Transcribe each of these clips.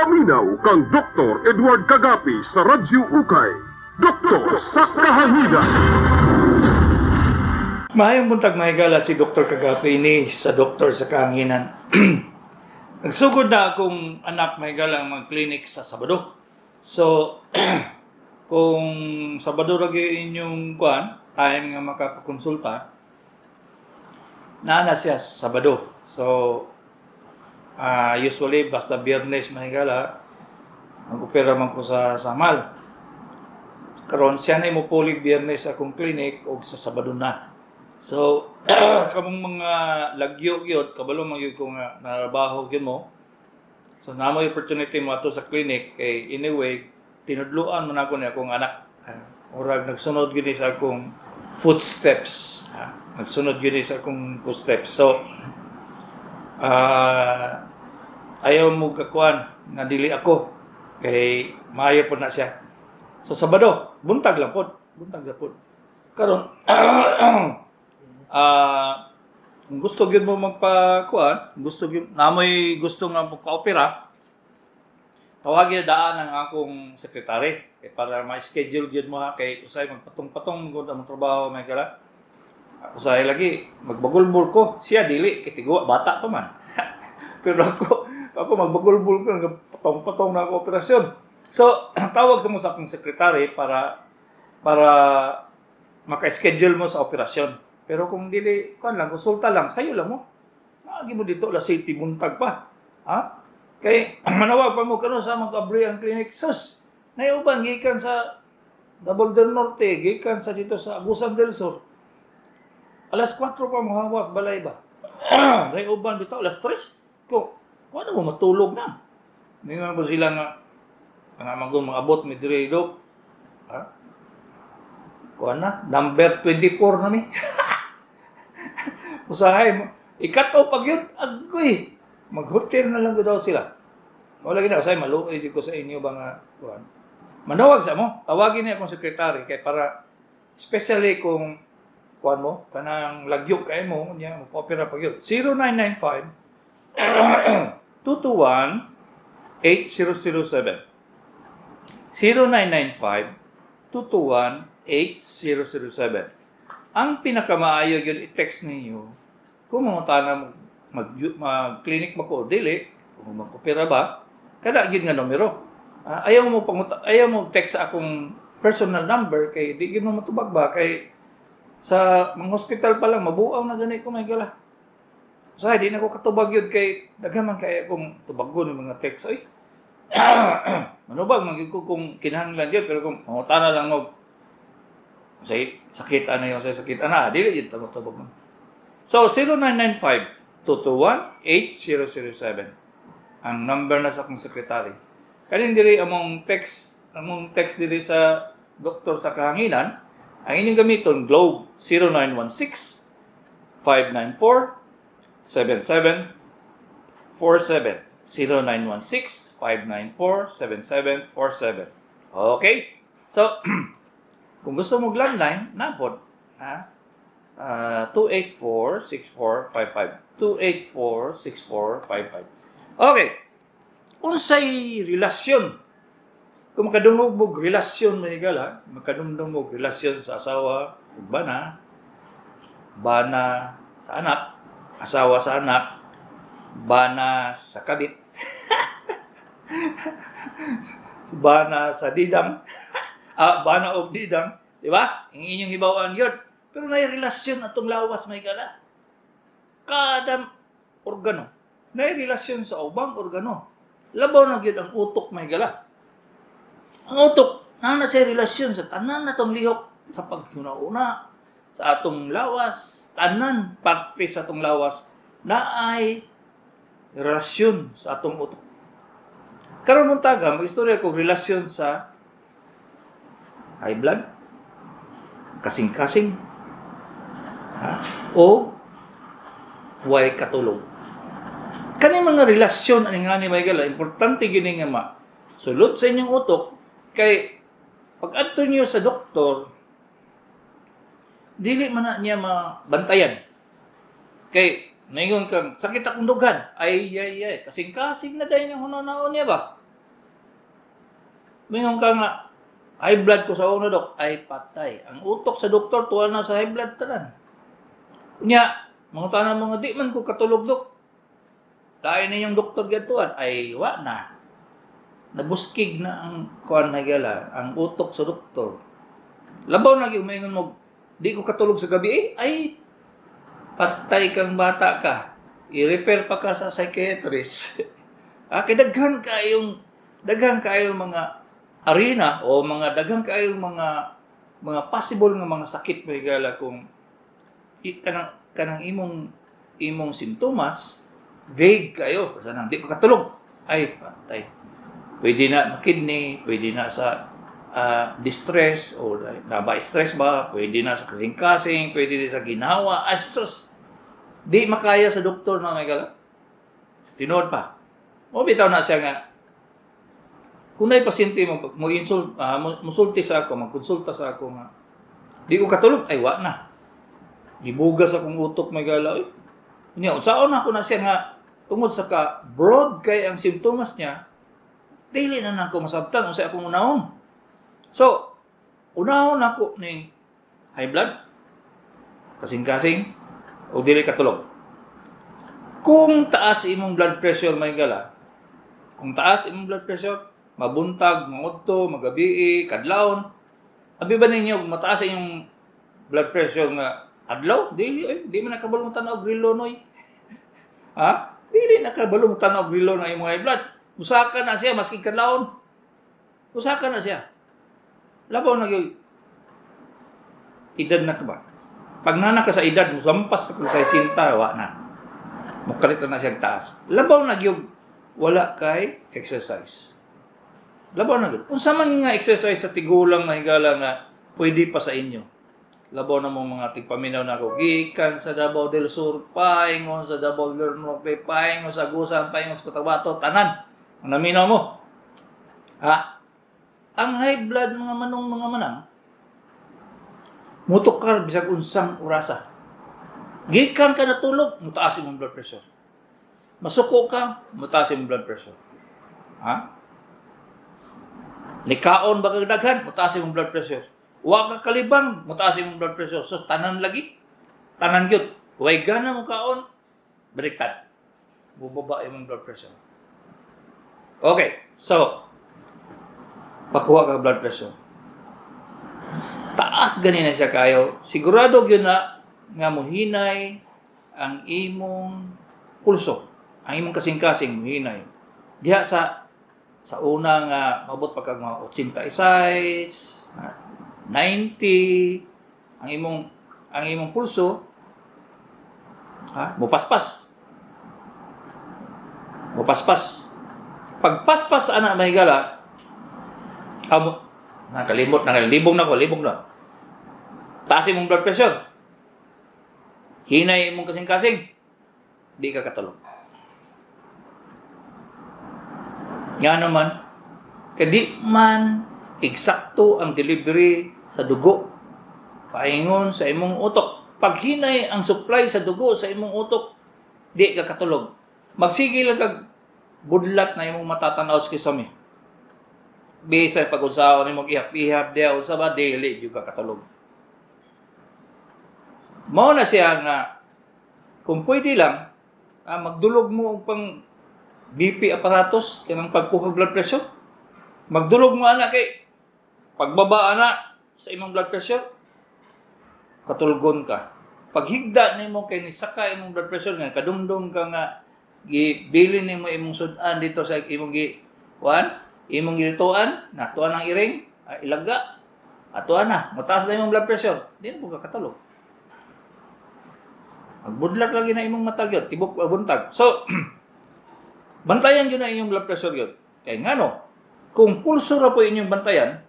Paminaw kang Dr. Edward Kagapi sa Radyo Ukay. Doktor sa Kahanginan. Mahayong buntag mahigala si Dr. Kagapi ni sa Doktor sa Kahanginan. Nagsugod na akong anak mahigala ang mga clinic sa Sabado. So, kung Sabado lagi inyong time nga makapakonsulta, naana siya sa Sabado. So, usually basta Biyernes mahigala, mag-opera man ko sa Samal. Karon siya na mo puli Biyernes akong clinic o sa Sabado na. So, kamong mga lagyo gyud kabalo man gyud ko nga narabaho gyud mo. So, namo opportunity mo ato sa clinic kay anyway tinudluan man ako ni akong anak. Murag nagsunod gyud sa akong footsteps. Nagsunod gyud sa akong footsteps. So, ayaw mo kakuan nga dili ako kay maayo po na siya. So Sabado, buntag lang po. Karon kung gusto gyud mo magpakuan, namoy gusto nga magpa-opera, tawagin daan ang akong sekretary para ma-schedule gyud mo kay usay magpatong-patong gud ang trabaho may kala. Usay lagi magbagulbul ko, siya dili kay tigo bata pa man. Pero ako magbagulbul ko patong-patong na ako operasyon. So, tawag sa mo sa akong sekretary para maka-schedule mo sa operasyon. Pero kung dili, konsulta lang, sayo lang mo. Naagi mo dito, la city, buntag pa. Ha? Kay, manawag pa mo, sa mag-abri ang clinic. Sus, naiuban, gikan sa Double del Norte, gikan sa dito sa Agusan del Sur. Alas 4 pa mo hawas, balay ba? Naiuban dito, alas 3. Kung, wala mo matulog na. Hindi naman po sila nga, kanamang mag-abot mi dire dok. Ha? Kuan na, number 24 na mi. Usahay mo. Ikato pag yun, agoy. Mag-hotel na lang daw sila. Wala gina usahay maluoy di ko sa inyo ba nga kuan. Manawag sa mo, tawagin niya akong sekretary kay para especially kung kuan mo kanang lagyo kay mo nya mo opera pag yun. 0995 221 8007 0995-221-8007. Ang pinakamaayo yun i-text ninyo kung mga mag-clinic mo ko o dili, kung mag-opera ba, kada yun nga numero. Ayaw mo text sa akong personal number kay di yun mo matubag ba kay sa mga hospital pa lang mabuaw na ganit ko may gala. So di na ko katubag yun kay daghaman kay akong tubagon ng mga text ay manubag magig ko kung kinahanglan yun pero kung mangutana lang mo say sakit ana yung say sakit ana dili yun tabog mo. So 0995-221-8007 ang number na sa akong secretary. Kanin diri among text diri sa Doktor sa Kahanginan ang inyong gamiton Globe 0916-594-7747 0916-594-7747. Okay? So, kung gusto mo landline, napod. 284-6455. 284-6455. Okay. Unsay relasyon? Kung makadungog mo relasyon, mahigala, makadungog relasyon sa asawa, bana sa anak, asawa sa anak, bana sa kabit, bana sa didang, bana og didang, di ba? Ang inyong hibawan yun. Pero may relasyon atong lawas may gala. Kada organo, may relasyon sa ubang organo. Labaw na gyud ang utok may gala. Ang utok, na siya relasyon sa tanan natong lihok sa paghunauna sa atong lawas, tanan parte sa atong lawas na ay relasyon sa atong utok. Karon mong taga, mag-istorya ko relasyon sa high blood, kasing-kasing, o way katulog. Kani mga relasyon ani nga ni may gala, importante gini nga sulod sa inyong utok kay pag adto niyo sa doktor, dili man na niya mabantayan. Kay Naingon kang, sakit akong dughan. Ay, kasing-kasing na dahil yung hunaw niya ba? Mingon ka nga, high blood ko sa uno, dok. Ay, patay. Ang utok sa doktor, tuwa na sa high blood tanan. Unya, mga tanang mga di man ko katulog, dok. Dahil ninyong doktor gatuan, ay, wa na. Nabuskig na ang kuan na gala, ang utok sa doktor. Labaw na yung mingon mo, di ko katulog sa gabi, ay, patay kang bata ka. I-repair pa ka sa psychiatrist. Kaya daghan kayong mga arena o mga daghan kayong mga possible nga mga sakit may gala kung kanang imong simptomas vague kayo kasi nang di ko katulog, ay patay. Pwede na kidney, pwede na sa distress o stress ba, pwede na sa kasing-kasing, pwede din sa ginawa, asos. Di makaya sa doktor na may gala. Tinood pa. O bitaw na siya nga, kung na'y pasyente musulti sa ako, magkonsulta sa ako nga, di ko katulog, ay wa na. Libugas akong utok may gala. Unsaon ako na siya nga, tungod sa broad kay ang simptomas niya, dili na nako masabtan unsay akong unahon. So, unahon ako ning high blood, kasing-kasing, o dili katulog. Kung taas imong blood pressure may gala, kung taas imong blood pressure, mabuntag, mangudto, magabi, kadlawon, abi ba ninyo mataas imong blood pressure nga adlaw? Di man nakabalong tanaw grilo noy. Dili nakabalong tanaw grilo na imong high blood. Usaka na siya maski kadlawon. Usaka na siya. Labaw na gyud edad na ka ba? Pag nana ka sa edad, musampas ka sa 60, wa na. Mukalit na siya taas. Labaw na gyud wala kay exercise. Labaw na gyud. Unsa man nga exercise sa tigulang na higala nga pwede pa sa inyo. Labaw na mong mga tigpaminaw na ako. Gikan sa Davao del Sur, paingon sa Davao del Norte, paingon sa Agusan, paingon sa Cotabato, tanan. Ang naminaw mo. Ang high blood mga manang, mutok ka bisag unsang orasa. Gikan ka natulog, mutaas imong blood pressure. Masuko ka, mutaas imong blood pressure. Nikaon ba kag daghan, mutaas imong blood pressure. Wa ka kalibang, mutaas imong blood pressure. So tanan lagi. Tanan gyud. Way gana mo kaon, baliktad. Bubaba imong blood pressure. Okay, so pakuha ka blood pressure. Taas gani na siya kayo. Sigurado gyud na nga mohinay ang imong pulso. Ang imong kasing-kasing mohinay. Diha sa una nga mabot pa kag mga 86, 90 ang imong pulso mupaspas. Pagpaspas ana mahigala libong na. Taas imong blood pressure. Hinay imong kasing-kasing. Di ka katulog. Nga naman, kadi man eksakto ang delivery sa dugo. Paingon sa imong utok. Pag hinay ang supply sa dugo sa imong utok, di ka katulog. Magsige lang kag budlat na imong matatanaw sa kisame. Bisay pag-usawa ni mong ihap-ihap diya usa ba dili jud ka katulog. Mao na siya nga kung pwede lang magdulog mo og pang BP apparatus kanang pagkuha blood pressure. Magdulog mo ana kay pagbaba ana sa imong blood pressure katulgon ka. Paghigda nimo kay nisaka imong blood pressure nga kadumdum ka nga gibilin nimo imong sudan dito sa imong imong gilituan, natuan ang iring, ilaga, atuan na, mataas na imong blood pressure, di na ka katulog. Magbudlak lagi na imong mata gyud, tibok buntag. So, bantayan yun na inyong blood pressure yun. Kaya nga no, kung pulso ra po inyong bantayan,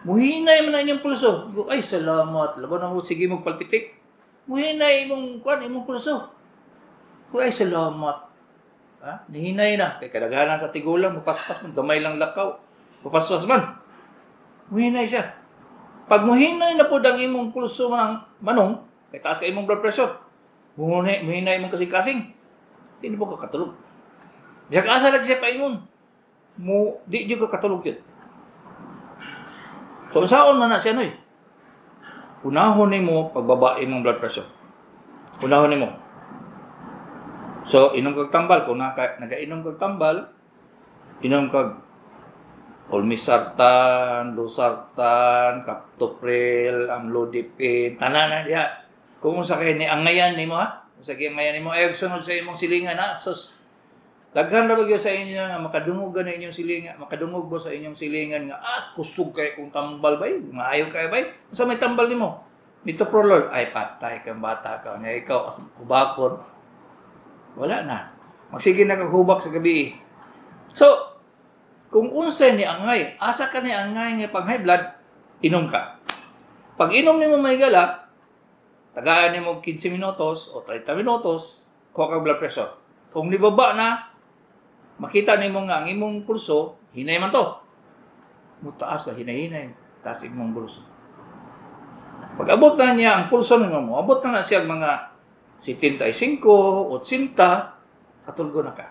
muhinay man na inyong pulso. Ay, salamat. Laban na mo, sige magpalpitik. Muhinay imong pulso. Ay, salamat. Nihinay na. Kaya kadaghanan sa tigulang, mapaspas man. Gamay lang lakaw. Mapaspas man. Muhinay siya. Pag muhinay na po ang imong pulso manong, kaya taas ka imong blood pressure, muhinay imong kasing-kasing, hindi na po kakatulog. Bisag asa lang siya paingon. mo di jud ka katulog yun. So saon man na siya noy. Unahon nimo pagbaba imong blood pressure. Unahon nimo. So inom kag tambal kung nagainom kag tambal, inom kag olmesartan, losartan, captopril, amlodipine, tanan na diha. Kung sa kay ni angayan nimo ha, sa kay angayan nimo ay sunod sa imong silingan ha. Sus. Daghan ra bagyo sa inyo nga makadungog na inyong silingan, makadungog ba sa inyong silingan nga kusog kay kung tambal bay, maayo kay bay. Unsa may tambal nimo? Metoprolol ay patay kang bata ka. Nya ikaw hubakon. Wala na. Magsige na kag hubak sa gabi. So, kung unsay ni angay, asa ka ni angay nga pang high blood, inom ka. Pag inom nimo may gala, tagaan nimo 15 minutos o 30 minutos, kuha kag blood pressure. Kung nibaba na, makita nimo nga ang imong pulso, hinay man to. Mutaas na hinay-hinay, taas imong pulso. Pag abot na niya ang pulso nimo, abot na siya mga 75, 80, katulgo na ka.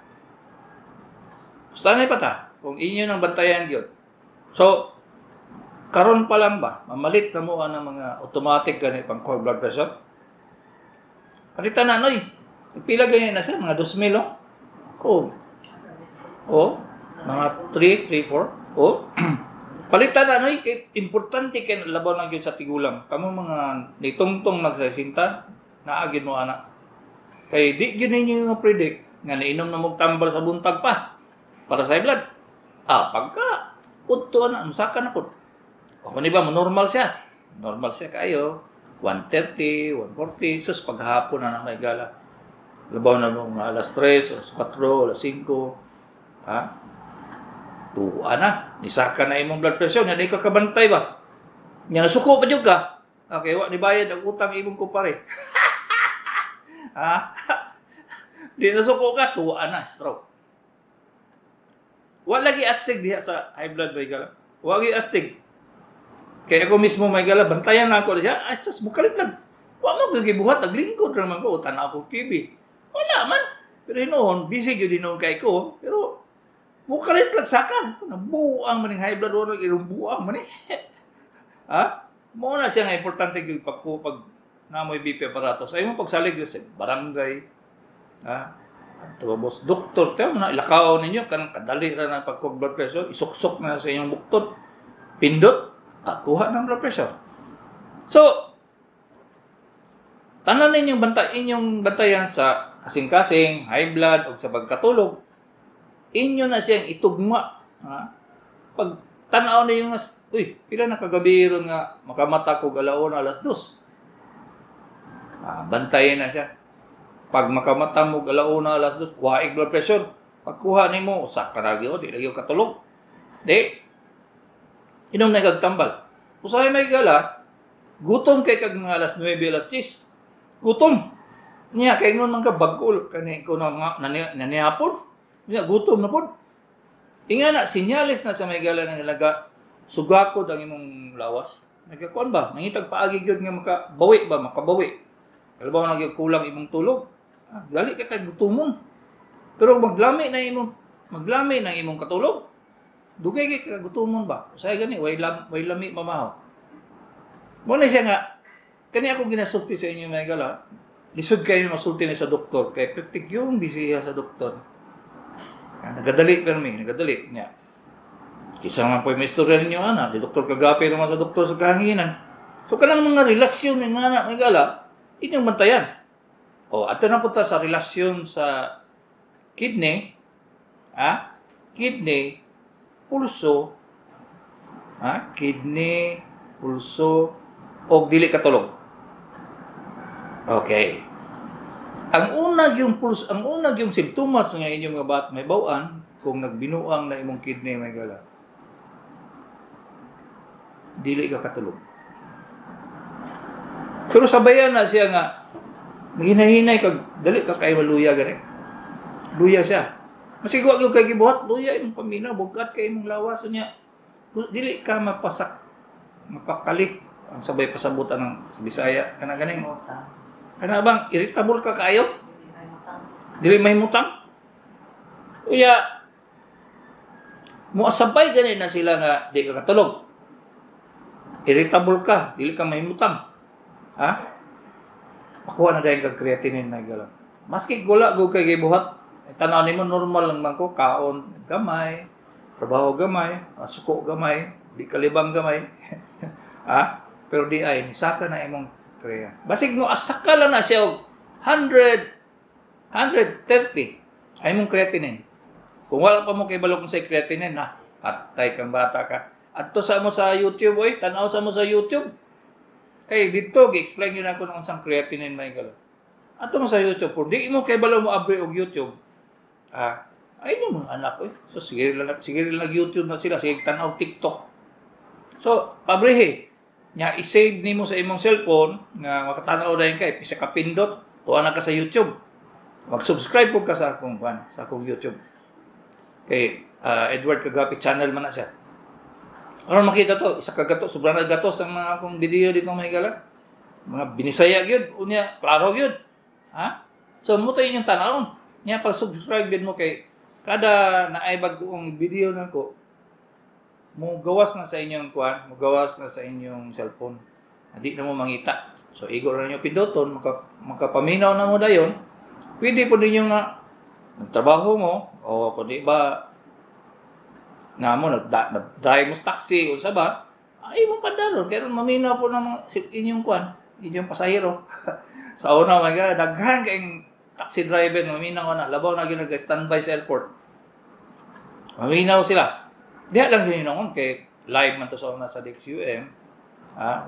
Basta na ipata, kung inyo nang bantayan yun. So, karon pa lang ba, mamalit na mo ng mga automatic ganit pang core blood pressure? Palitan na, noy. Pila ganyan na siya, mga 2,000, oh. Oh, mga 3, 4, oh. Palitan na, noy. Importante kayo labaw lang yun sa tigulang. Kamu mga nitungtong nagsasinta, naagin mo anak. Kaya di yun ninyo yung predict nga nainom na magtambal sa buntag pa para sa high blood. Pagka punto na, musaka na po. O kung ba, normal siya. Normal siya kayo. 130, 140. Sus, paghapon na may gala. Labaw na mga alas 3, alas 4, alas 5. Ha? Tuwa na. Nisaka na imong blood pressure. Nga di ka kabantay ba? Nga nasuko pa dyan ka. Okay, ni bayad ang utang imong kumpare. Ha? Di nasuko ka, tuwa na, stroke. Wala lagi astig diha sa high blood may gala. Wala lagi astig. Kaya ako mismo may gala, bantayan na ako siya. Ay, sus, mukalit lang. Wala mo gagibuhat, naglingkod naman ko, tanaw ko kibi. Wala man. Pero noon, busy yun noon kay ko. Pero, mukalit lang saka. Nabuang man yung high blood, wala inubuang man eh. Ha? Muna siya nga importante yung pag namoy BP aparatos. Ay mo pagsalig sa barangay. Ha? Tubos doktor, tayo na ilakaw ninyo kanang kadali ra ng pag-blood pressure, isuksok na sa inyong buktot. Pindot, kuha ng blood pressure. So, tanan inyong bantayan sa kasing-kasing, high blood o sa pagkatulog. Inyo na siyang itugma. Ha? Pag tanaw niyo nga, pila na kagabi ron nga makamata ko galaon alas 2. Bantayan na siya. Pag makamata mo galauna alas 2, kuhaig blood pressure. Pagkuha nimo usa ka ragi o di lagi katulog. Di inom na kagtambal. Usahay may gala, gutom kay kag mga alas 9 alas 10. Gutom. Niya kay ngon man ka bagol kani ko na nanihapon. Niya gutom na pod. Inga na sinyalis na sa may gala ng ilaga sugakod ang imong lawas. Nagkakuan ba? Nangitag paagi gyud nga makabawi. Kalabaw na kulang imong tulog. Gali ka kay gutomon. Pero maglami ng imong katulog. Dugay ka gutomon ba? Usay gani way lami mamahaw. Mo na siya nga kani ako ginasulti sa inyo mga gala. Lisod kayo masulti na sa doktor kay praktik yung bisiya sa doktor. Nagadali nagadali niya. Kisa man po may istorya ninyo ana, si Dr. Kagapi naman sa doktor sa kahanginan. So kanang mga relasyon ng anak mga gala, inyong bantayan. Ato na po ta sa relasyon sa kidney, kidney, pulso, kidney, pulso, o dili katulog. Okay. Ang unag yung simptomas nga inyong mga may bawaan kung nagbinuang na imong kidney may gala. Dili ka katulog. Pero sabayan na siya nga maghinay-hinay kag dali ka kay maluya gani. Luya siya. Masigwa gyud kay gibuhat, luya imong paminaw, bugat kay imong lawas niya. Dili ka mapakali ang sabay pasabutan ng sa Bisaya kana ganing. Kana bang irritable ka kaayo? Dili may mutang. Uya Muasabay gani na sila nga di ka katulog. Irritable ka, dili ka mahimutang. Ha? Makuha na dahil kag creatinine may galang. Maski gula go kay gibuhat, tanaw nimo normal lang man ko, kaon gamay, trabaho gamay, suko gamay, di kalibang gamay. Ha? Pero di ay nisaka na imong kreya. Basig mo asaka lang na siya og 100 130 ay mong creatinine. Kung wala pa mo kay balok sa creatinine na, patay kang bata ka. At to sa mo sa YouTube, oy, tanaw sa mo sa YouTube. Kay dito gi-explain gyud ako ng unsang creatinine may galo. At to mo sa YouTube, kung di mo kay balok mo abri og YouTube, ay mo mga anak oy. So sige lang YouTube na sila, sige tanaw TikTok. So pabrihe nya i-save nimo sa imong cellphone nga makatanaw dayon kay pisa ka pindot, tuwa na ka sa YouTube. Mag-subscribe po ka sa akong YouTube. Kay Edward Kagapi channel man na siya. Ano makita to? Isa ka gato, sobrang na gatos ang mga akong video dito may gala. Mga binisaya gyud, unya klaro gyud. Ha? So mo tayo yung tanawon. Nya pag subscribe gyud mo kay kada naay bagong video nako mo gawas na sa inyong mo gawas na sa inyong cellphone. Hindi na mo mangita. So igo ra niyo pinduton, makapaminaw na mo dayon. Pwede po ninyo nga nagtrabaho mo o kundi ba nga mo nag-drive mo sa taxi o sa ba, ay mo pandaron kaya maminaw po ng inyong inyong pasahero. Sa una mga daghan kayong taxi driver maminaw na labaw na gyud nag-standby sa airport. Maminaw sila. Diha lang yun noon kay live man to sa una sa DXUM.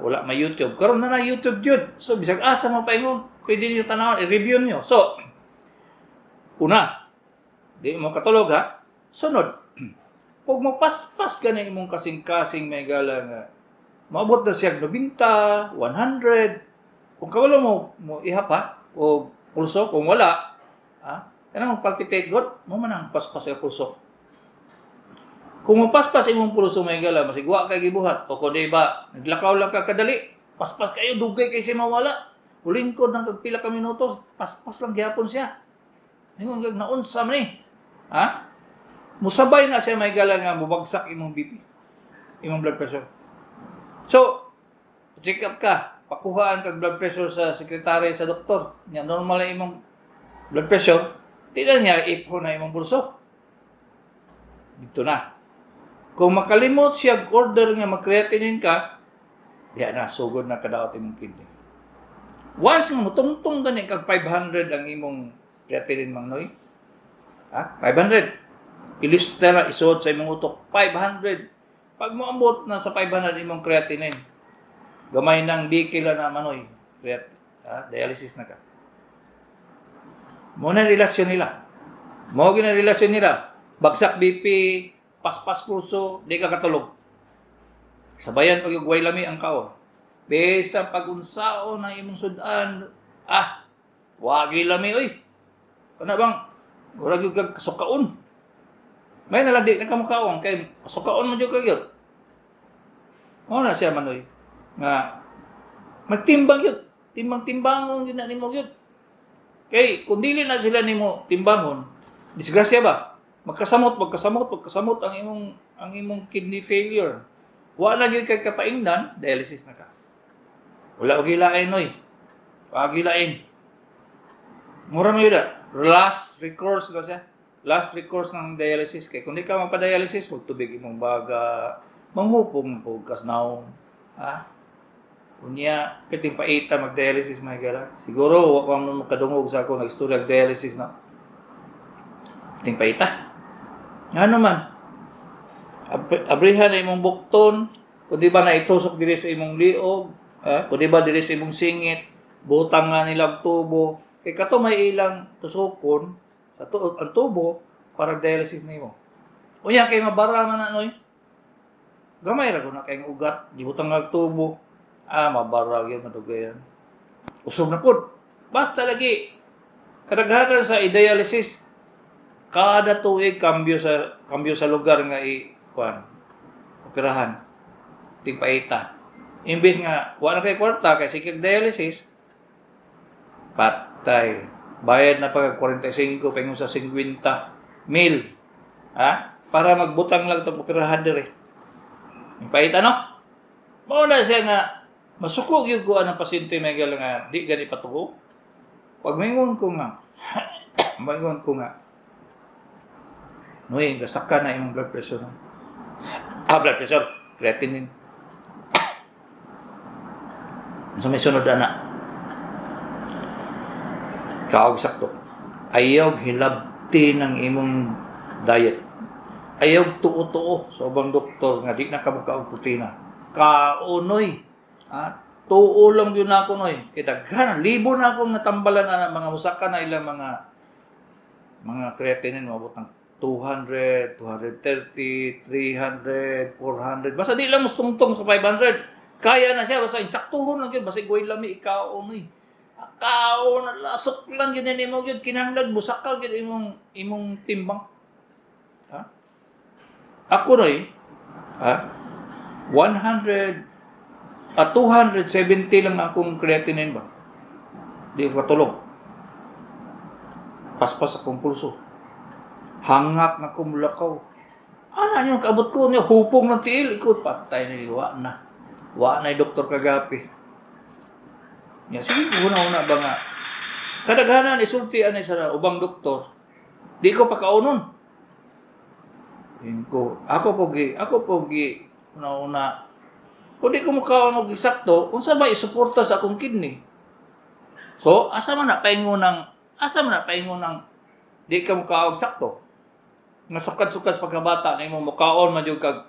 Wala may YouTube. Karon na YouTube jud. So bisag asa mo paingon, pwede niyo tanawon, i-review niyo. So una, di mo katulog ha. Sunod, pag mapaspas ka na imong kasing-kasing may gala nga, maabot na siya 90, 100. Kung kawala mo ihap ha, o pulso, kung wala, kanang palpitate god, mo man ang paspas sa pulso. Kung mapaspas imong pulso may gala, masigwa kay gibuhat, o kundi ba, naglakaw lang ka kadali, paspas kayo, dugay kay siya mawala. Ulingkod ng kagpila ka minuto, paspas lang gyapon siya. Ingon gag naunsa man ni. Musabay na siya may gala nga mubagsak imong BP. Imong blood pressure. So, check up ka. Pakuhaan kag blood pressure sa sekretary sa doktor. Nya normal na imong blood pressure. Tignan niya ipo na imong bulso. Dito na. Kung makalimot siya order nga mag-creatinine ka, diya na sugod na kadaot imong kidney. Once nga mutungtong gani kag 500 ang imong creatinine mangnoy. 500. Ilistera isod sa imong utok 500. Pag mo ambot na sa 500 imong creatinine, gamay nang bikila na manoy, dialysis na ka. Mo na relasyon nila. Mo gina relasyon nila. Bagsak BP, paspas pulso, di ka katulog. Sabayan pag yung lami ang kao. Besa pag unsao na imong sudan, wagi lami oy. Kana bang wala gyud kag kasukaon. May naladi na kamukaon kay kasukaon mo jud kagyud. Mo na siya manoy nga magtimbang yun. Timbang-timbangon yun na nimo yun. Kay kung dili na sila nimo timbangon, disgrasya ba? Magkasamot ang imong kidney failure. Wala gyud kay kapaingnan, dialysis na ka. Wala og gilain oy. Wag gilain. Mura man yun. Last recourse na siya. Last recourse ng dialysis. Kaya kung di ka mapadialysis, magtubig imong baga, manghupong po kasnaw. Kunya, piting paita mag-dialysis mga gara. Siguro, wakang nung makadungog sa ako nag-istorya dialysis na. Piting paita. Nga naman. Abrihan na imong bukton. Kung di ba na itusok diri sa imong liog. Kung di ba diri sa imong singit. Butang nga nilang tubo. Kaya kato may ilang tusokon ang tubo para dialysis na imo. O yan, kay mabara man na noy. Gamay ra na kay ugat, gibutang nga tubo. Mabara gyud madugayan. Usog na pud. Basta lagi kadaghanan sa i-dialysis kada tuig kambyo sa lugar nga operahan. Ting paita. Imbes nga wala kay kwarta kay sikig dialysis, patay. Bayad na pag 45 pengon sa 50 mil. para magbutang lang itong operahan dire. Yung pahit ano? Mauna siya nga, masukog yung kuha ng pasyente may gal nga, di gani patuko. Pag mayroon ko nga, mayroon ko nga, Noy, gasaka na yung blood pressure. Blood pressure, creatinine. So may sunod na. Kaog sakto. Ayaw hilabti ng imong diet. Ayaw tuo-tuo sa ubang doktor nga di na kabuka og protina. Kaunoy. Tuo lang yun ako noy. Kaya daghan libo na akong natambalan na mga musaka na ilang mga creatinine mabot ng 200, 230, 300, 400. Basta di lang mustungtong sa 500. Kaya na siya. Basta insaktuhon lang yun. Basta iguay lami, ikaw noy. Ikaw na lasok lang yun mo yun. Kinahanglan, busakal yun imong timbang. Ha? Ako noy, 270 lang akong creatinine ba? Di ko katulog. Paspas akong pulso. Hangak na kumulakaw. Ano yung kaabot ko niya? Hupong ng tiil. Ikot, patay na iwa na. Wa na yung doktor kagapi. Ya, sige, una-una ba nga? Kadaghanan, isultian na sa ubang doktor. Di ko pa kaunon. Ako pogi, una-una. Kung di ko mukhaon og eksakto, kung sa ba isuporta sa akong kidney. So, asa man na paingon ng di ka mukhaon eksakto. Nga sukat-sukat sa pagkabata na imong mukhaon man yung kag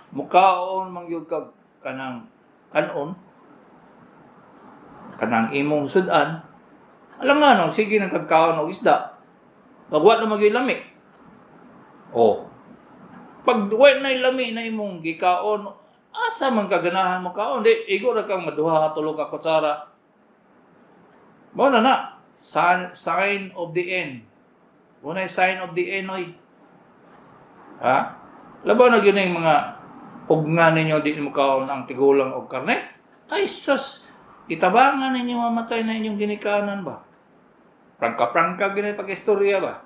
mukhaon man yung kag kanang imong sudan. Alam nga no, sige nang kagkaon og isda. Pagwa na magilami. Pag duway na ilami na imong gikaon, asa man kaganahan mo kaon? Di, igo ra kang maduha tulog ka kutsara. Mo na. Sign of the end. Unay sign of the end, oy. Labaw na yun yung mga ugnga ninyo, di mo kaon ang tigulang o karne? Ay, sus! Itabangan ninyo mamatay na inyong ginikanan ba? Prangka-prangka ganyan pag-istorya ba?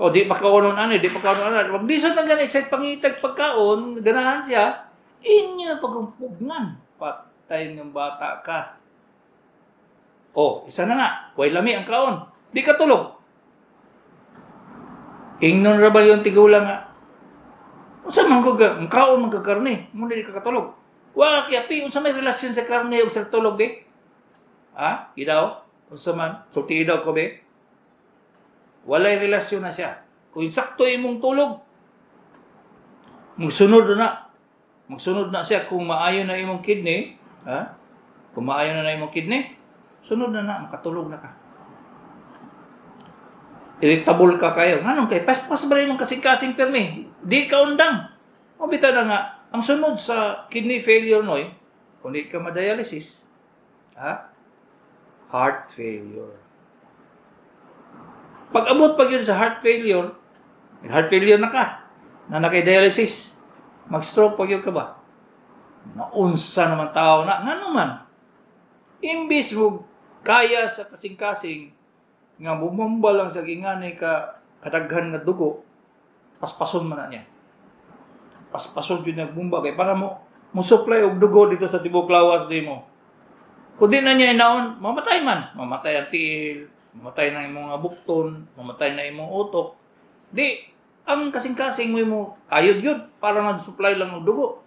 O di pa kaunon di pa kaunon Wag di sa ganyan sa pangitag pagkaon, ganahan siya, inyo pagkumpugnan. Patay ng bata ka. Isa na nga, way lami ang kaon. Di ka tulog. Ingnon ra ba yung tigulang nga? Unsa man ko ang kaon man karne, mo di ka katulog. Wa kaya unsa may relasyon sa karne ug sa tulog di? Idaw? Unsa man? Sulti daw ko be? Walay relasyon na siya. Kung sakto imong tulog, magsunod na siya kung maayo na imong kidney, kung maayo na imong kidney, sunod na, makatulog na ka. Irritable ka kayo. Nganong kay pas ba imong kasing-kasing permi? Di ka undang. O bitaw na nga, ang sunod sa kidney failure noy, kung di ka ma-dialysis, heart failure. Pag abot pag yun sa heart failure na ka, na naka-dialysis, mag-stroke pag yun ka ba? Naunsa naman tao na, nga naman, imbis mo kaya sa kasing-kasing, nga bumamba lang sa ginganay ka kadaghan nga dugo, paspason man na niya. Paspason yun nagbumba kay para mo supply og dugo dito sa tibok lawas di mo. Kung di na niya inaon, mamatay man. Mamatay ang tiil, mamatay na imong bukton, mamatay na imong utok. Di, ang kasing-kasing mo kayod yun para mag-supply lang ng dugo.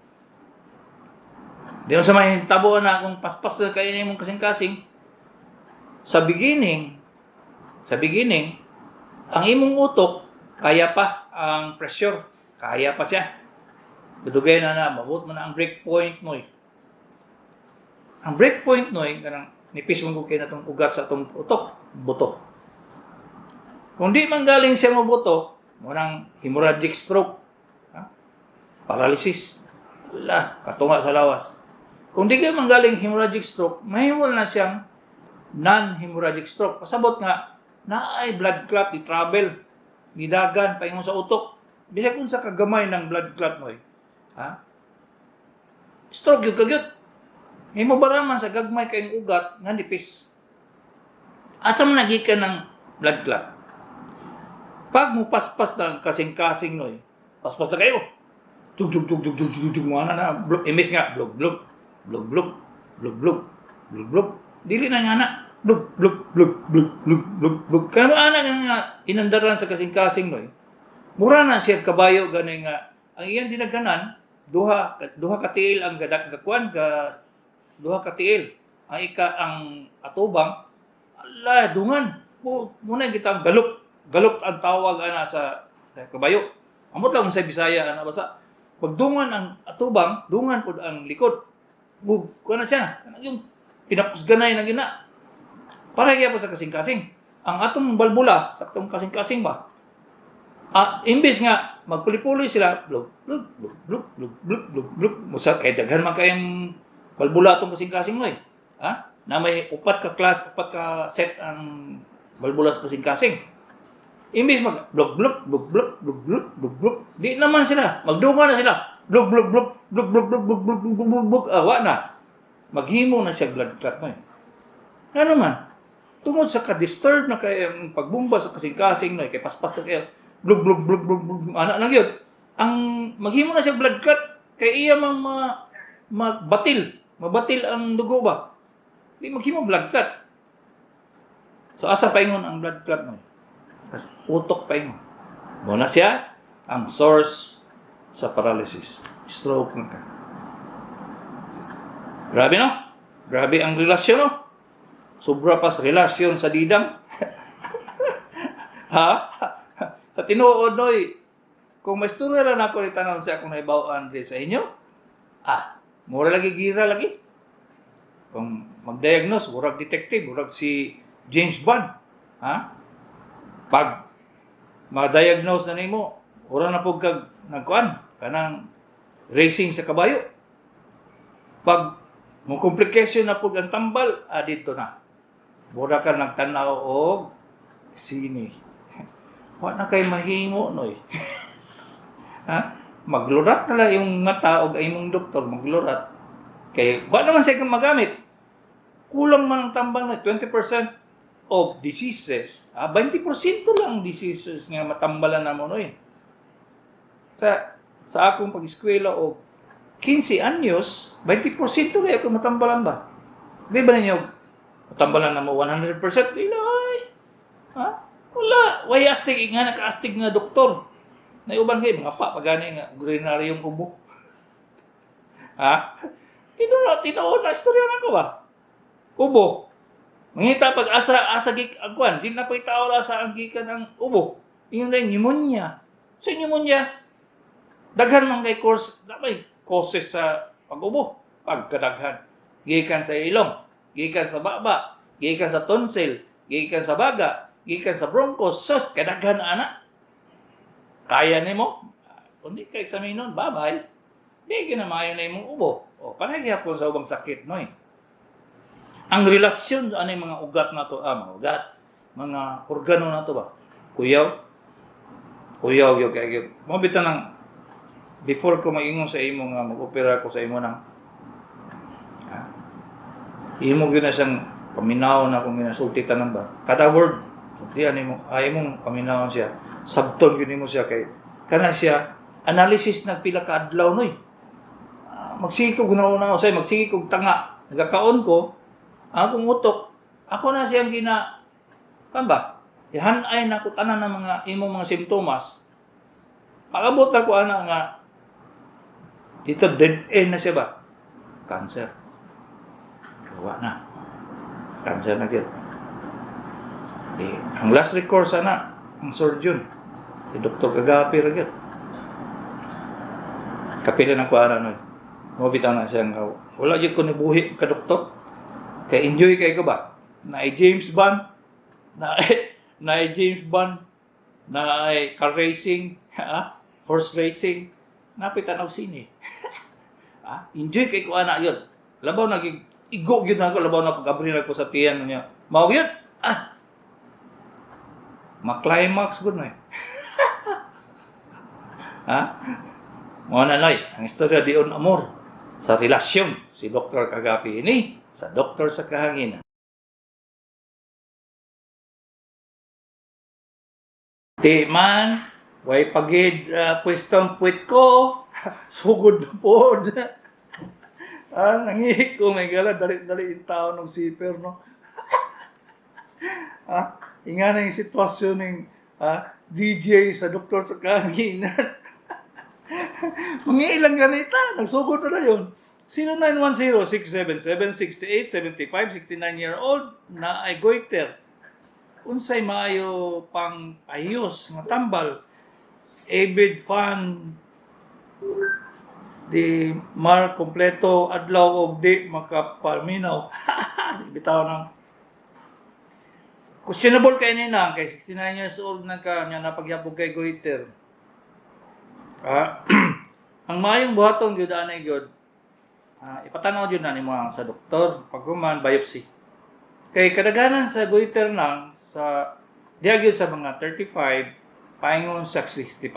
Di mo sa may tabo na kung paspas na kayo na imong kasing-kasing. Sa beginning, ang imong utok, kaya pa ang pressure. Kaya pa siya. Dudugay na mabot mo na ang breakpoint mo. Ang breakpoint no, kanang nipis mong kukay na itong ugat sa itong utok, buto. Kung di man galing siya mabuto, munang hemorrhagic stroke, paralysis, katunga sa lawas. Kung di ka man galing hemorrhagic stroke, mahimol na siyang non-hemorrhagic stroke. Pasabot nga, na ay blood clot, i-travel, gidagan, paingon sa utok. Bisag kung sa kagamay ng blood clot mo, stroke yung kagyot. May mabaraman sa gagmay kayong ugat nga nipis. Asa man nagikan ng blood clot? Pag mo paspas na kasing-kasing noy, paspas na kayo. Jug jug jug jug jug jug jug mo na blog imis nga blog blog blog blog blog blog blog blog dili na nga na blog blog blog blog blog blog blog kano ana nga inandaran sa kasing-kasing noy. Mura na siya kabayo gani nga ang iyan dinaganan duha ka tiil ang gakuan ka duha ka tiil ang ang atubang ala dungan muna kita galop ang tawag ana sa kabayo amot lang sa Bisaya ana basa pagdungan ang atubang dungan pud ang likod bug kuno siya kanang yung pinapusganay na gina para kaya po sa kasing-kasing ang atong balbula sa atong kasing-kasing ba imbes nga magpuli-puli sila blub blub blub blub blub blub blub blub musa kay daghan man kayong balbula atong kasing-kasing noy na may upat ka set ang balbula sa kasing-kasing imbis mag blub blub blub blub blub blub blub blub di naman sila magdungan na sila blub blub blub blub blub blub blub blub blub blub blub awa na maghimo na siya blood clot na ano man tungod sa ka-disturb na kay pagbomba sa kasing-kasing na kay paspas na kayo blub blub blub blub blub ana lang yun ang maghimo na siya blood clot kay iya mang mabatil ang dugo ba di maghimo blood clot so asa paingon ang blood clot na kasi utok pa yun. Muna siya ang source sa paralysis. Stroke na ka. Grabe no? Grabe ang relasyon no? Sobra pa sa relasyon sa didang. Ha? Sa tinuod no, kung may istorya lang ako itanong sa akong naibawaan sa inyo, mura lagi gira lagi. Kung mag-diagnose, murag detective, murag si James Bond. Ha? Pag ma-diagnose na nimo, ora na pug kag nagkuan kanang racing sa kabayo. Pag mo complication na pug ang tambal, dito na. Mura ka nagtanaw og sini. Wa na kay mahimo noy. Maglurat na lang yung mata og imong doktor maglurat. Kay wa naman siya kang magamit. Kulang man ang tambal na 20% of diseases, 20% lang diseases nga matambalan na mo no sa akong pag-eskwela o 15 anyos, 20% lang ako matambalan ba? Di ba ninyo matambalan na mo 100%? Ilay! Wala. Way astig nga naka-astig nga doktor. Naiuban kayo, mga pagani nga grinaryong ubo. Tinuod na istorya na ko ba? Ubo. Mangita pag asa agwan, di na pa itaw sa ang gikan ang ubo. Ingon na pneumonia. Sa pneumonia, daghan man kay course, dapat causes sa pag-ubo, pagkadaghan. Gikan sa ilong, gikan sa baba, gikan sa tonsil, gikan sa baga, gikan sa bronchus, sus, kadaghan ana. Kaya nimo? Kundi ka eksaminon, bye-bye. Di ginamayo na imong ubo. Panay gyapon sa ubang sakit no Ang relasyon sa anay mga ugat na to, mga organo na to ba? Kuyaw yung kaya. Mabita ng, before ko mag-ingon sa imo nga, mag-opera ko sa imo ng, imo yun na siyang paminaw na kung minasultitan ng ba. Kada word, ayaw mong paminawan siya. Sabton yun mo siya kay, kana siya, analysis nagpila ka adlaw noy. Magsigig na una ako sa'yo, magsigig tanga. Nagkakaon ko, akong utok, ako na siyang kamba. Ihanay na ko tanan ng mga imong mga simptomas. Pagabot ako nga, dito dead end na siya ba? Cancer. Gawa na. Cancer na yun. Ang last recourse ang surgeon. Si Dr. Kagapi ra gyud. Kapila na ko mabitaw na siyang wala gyud ko nibuhi ka doktor. Kay enjoy kay ko ba? Na James Bond, na James Bond, na car racing, horse racing, napitan og sini. Enjoy kay ko ana gyud. Labaw na igo gyud nako labaw na pag-abri na ko sa tiyan niya. Mao gyud. Ma-climax gud na. Mo na noy, ang istorya dion amor sa relasyon si Dr. Kagapi ini sa Doktor sa Kahanginan. Di man, way pagid pwestong puwit ko, sugod na po. Nangihik ko, may gala, dali-dali yung tao ng zipper, no? Inga na yung sitwasyon ng DJ sa doktor sa kanginan. Mga ilang ganita, nagsugod na yun. 0910-677-6875, 69-year-old na ay goiter. Unsay maayo pang ayos nga tambal. Avid fan di mar kompleto adlaw og di makapaminaw. Bitaw nang questionable kay nina kay 69 years old na ka nya napagyapog kay goiter. Ang maayong buhaton gyud anay gyud. Ipatanaw gyud na nimo sa doktor paghuman biopsy. Kay kadaghanan sa goiter lang sa diha gyud sa mga 35 paingon sa 65.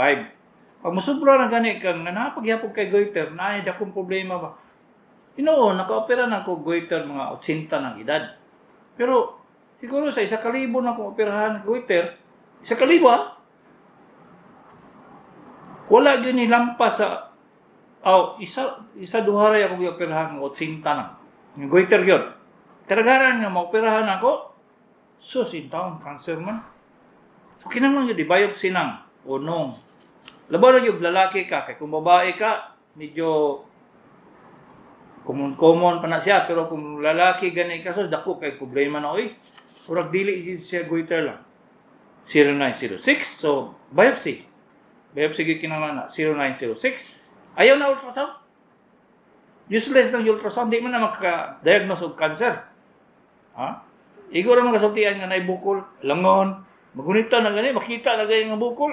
Pag musubra na gani kang napagyapog kay goiter, naay dakong problema ba? Inoo, naka-opera na ko goiter mga 80 ng edad. Pero siguro sa 1,000 na kung operahan ng goiter, 1,000 wala gyud ni lampas sa isa duharay ako gioperahan ng 80 na. Ng goiter gyud. Kadaghanan nga maoperahan ako, sus in taon cancer man. So kinahanglan gyud i-biopsy nang unong. Labaw na yung lalaki ka, kaya kung babae ka, medyo common pa na siya, pero kung lalaki gani ka, so dako kay problema na, urag dili siya goiter lang. 0906, so biopsy. Biopsy yung kinanglan na, 0906. Ayaw na ultrasound. Useless ng ultrasound, di man na makaka-diagnose og cancer. Igo ra mga kasultian nga naibukol, langon, magunita na gani, makita na gani nga bukol.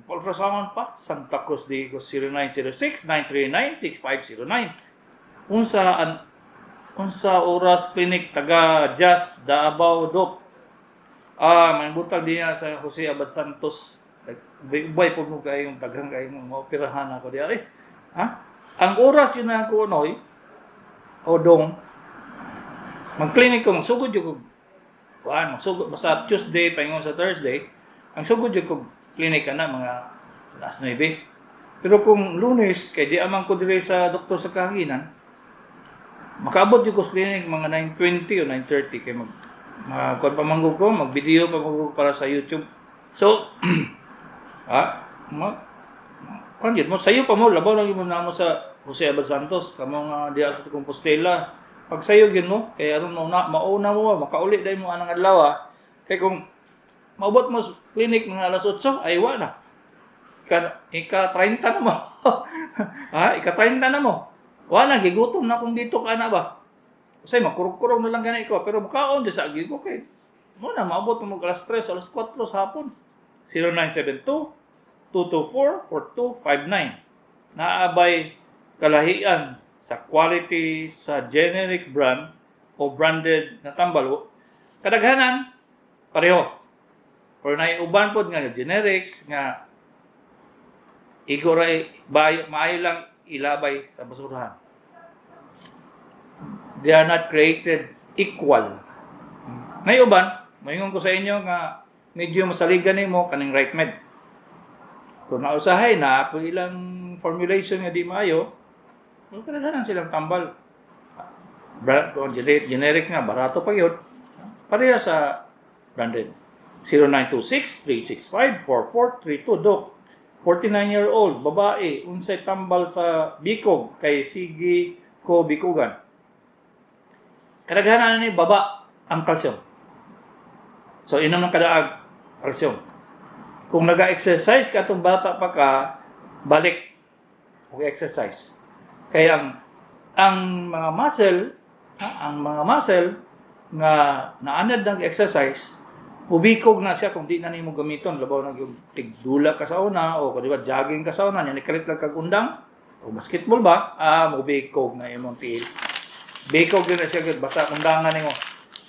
Ultrasound pa, Santa Cruz de Igos 0906-939-6509. Unsa oras clinic taga Just Davao Doc. May butang diya sa Jose Abad Santos. Ubay po mo kayong tagang kayong maoperahan ako diya. Ang oras yun na ako noy, odong, mag-clinic ko, magsugod yung magsugod, basta Tuesday, paingon sa Thursday, ang sugod yung klinika na mga alas 9. Pero kung Lunes, kay di amang ko dire sa doktor sa kahanginan, makaabot yung sa clinic mga 9:20 o 9:30 kay mag-video pamanggo para sa YouTube. So, mo sayo pa mo, labaw lang yung namo sa Jose Abad Santos, kamo nga diya sa Compostela. Pag sayo gyud mo, kay aron mauna mo, makauli dai mo anang adlaw. Kay kung maabot mo sa clinic mga alas 8, ay wala na. Ika-30 na mo. Ika-30 na mo. Wala, gigutom na kung dito ka na ba. Kasi makurog-kurog na lang ganit ko. Pero makaon, di sa agi ko kay. Muna, maabot mo alas 3, alas 4 sa hapon. 0972-224-4259. Naabay kalahian sa quality sa generic brand o branded na tambal. Kadaghanan, pareho. Or naiuban po nga generics nga igoray maayo lang ilabay sa basurahan. They are not created equal. Naiuban, maingon ko sa inyo nga medyo masaligan nimo kaning right med. Kung nausahay na po ilang formulation nga di maayo, kadaghanan silang tambal. Generic nga barato pa yun. Pareha sa branded. 0926-365-4432. Dok, 49-year-old, babae, unsay tambal sa Bicog, kay Sige ko Bicogan. Kadaghanan ni baba ang kalsyon. So, inom ng kadaag, kalsyon. Kung nag-exercise ka itong bata pa ka, balik. Okay, exercise. Kaya ang mga muscle nga naanad ng exercise, ubikog na siya kung di na nimo gamiton. Labaw na yung tigdula ka sa una o di ba jogging ka sa una, yan ikalit lang kag undang o basketball ba, ubikog na imong tiil. Bikog din na siya gud basta undangan nimo.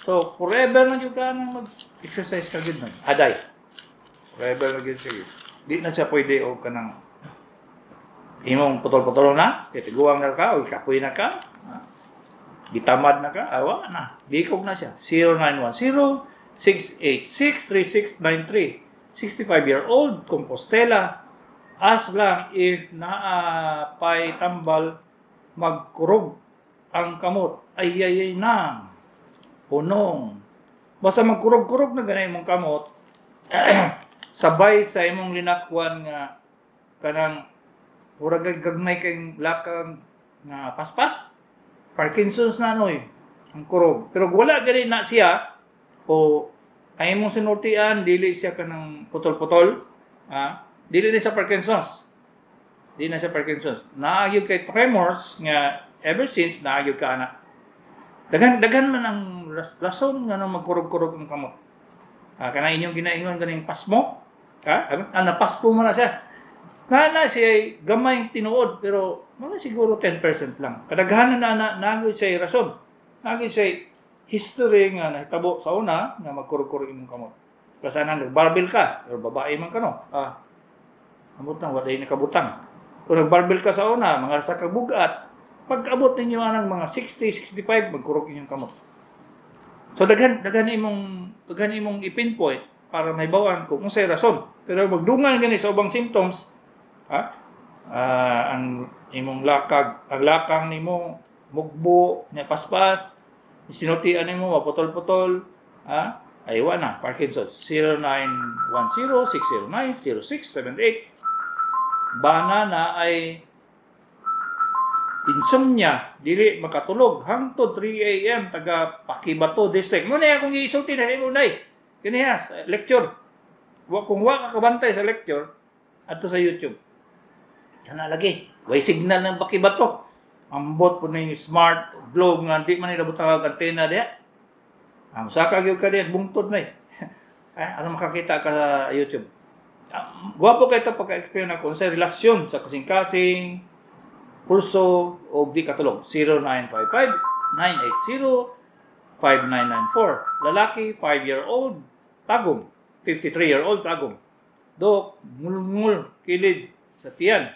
So forever na jud ka nang mag-exercise ka gud man. Aday. Forever na gud siya. Di na siya pwede o kanang imong putol-putol na, titiguang na ka o kapoy na ka. Gitamad na ka, awa na. Bikog na siya. 0910 686-3693. 65-year-old, Compostela, as lang if naapay tambal magkurog ang kamot, ay nang unong. Basta magkurog-kurog na ganay mong kamot, sabay sa imong linakwan nga kanang uragay gagmay kayong lakang nga paspas, Parkinson's na noy ang kurog. Pero wala gani na siya o ay mong sinultian dili siya kanang putol-putol, dili na sa Parkinson's. Dili na sa Parkinson's. Naagyo kay tremors nga ever since naagyo ka ana. Daghan man ang lason nga nang magkurog-kurog ang kamot. Kana inyong ginaingon ganing pasmo, napaspo mo na siya. Na siya gamay tinuod pero mga siguro 10% lang. Kadaghanan na nagoy siya rason. Nagoy siya history nga nahitabo sa una nga magkurog-kurog imong kamot. Kasi nagbarbel ka, pero babae man ka no. Amot nang waday nakabutang. Kung nagbarbel ka sa una, mga sa kabugat, pag-abot ninyo anang mga 60, 65, magkurog inyong kamot. So daghan imong ipinpoint para may bawan kung unsay rason. Pero magdungan gani sa ubang symptoms, ang imong ang lakang nimo mugbo, paspas, sinultian nimo maputol-putol, aywa na Parkinson's. 0910-609-0678. Bana na ay insomnia, dili makatulog hangtod 3 AM taga Pakibato District. Mo na akong gisulti na imo nay. Kaniya lecture. Kung wa ka kabantay sa lecture adto sa YouTube. Kana lagi, way signal ng Pakibato. Ambot po na yung smart globe nga di man nila butang antena diha. Saka gyud ka diha bungtod na ano makakita ka sa YouTube. Gwapo kay ito pagka-explain ako sa relasyon sa kasing-kasing, pulso o di katulog. 0955-980-5994. Lalaki, 5-year-old, tagom. 53-year-old, tagom. Dok, ngul-ngul, kilid sa tiyan,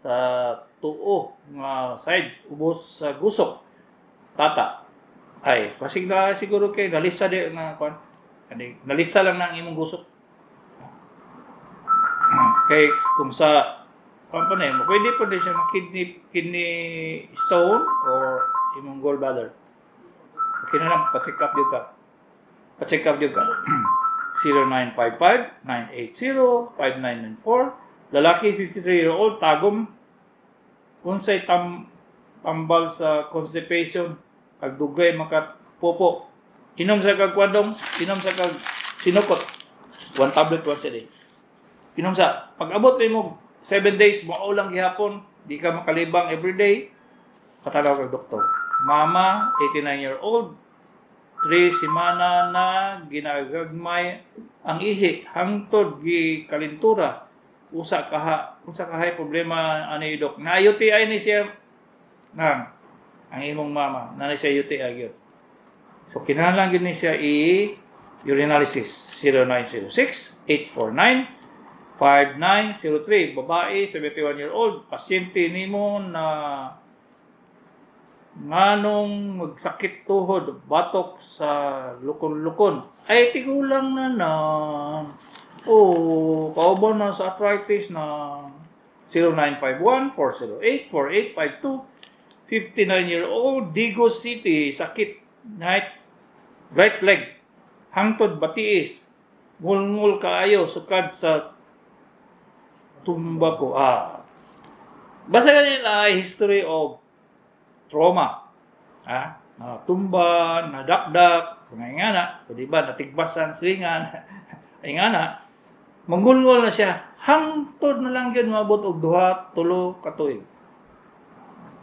sa tuo, nga side, ubos sa gusok, tata. Ay, pasig na siguro kay nalisa di na kon. Nalisa lang na ang imong gusok. Kay kung sa pwede po din siya kidney stone or imong gallbladder. Okay na lang, pa-check up yun ka. 0955-980-5994. Lalaki, 53-year-old, tagom. Unsay tambal sa constipation, kagdugay makapopo. Inom sa kagkwadong, inom sa kag sinukot. 1 tablet once a day. Inom sa, pag-abot mo 7 days, maulang gihapon, di ka makalibang everyday, patalaw kag doktor. Mama, 89-year-old, 3 semana na ginagagmay ang ihi, hangtod gi kalintura, unsa kahay problema ani dok. Na UTI ni siya ang imong mama, na siya UTI gyud. So kinahanglan gyud ni siya urinalysis 0906-849-5903. Babae, 71-year-old, pasyente nimo na nganong magsakit tuhod, batok sa lukon-lukon. Ay, tigulang na. Kauban na sa arthritis na 0951-408-4852. 59-year-old, Digos City, sakit, right leg, hangtod batiis, ngul-ngul kaayo, sukad sa tumbako. Basta ganyan history of trauma. Tumba, nadakdak, pangayangana, o diba, natigbasan, silingan, ayangana, manggulngol na siya, hangtod na lang yun, mabot og 2-3 katuig.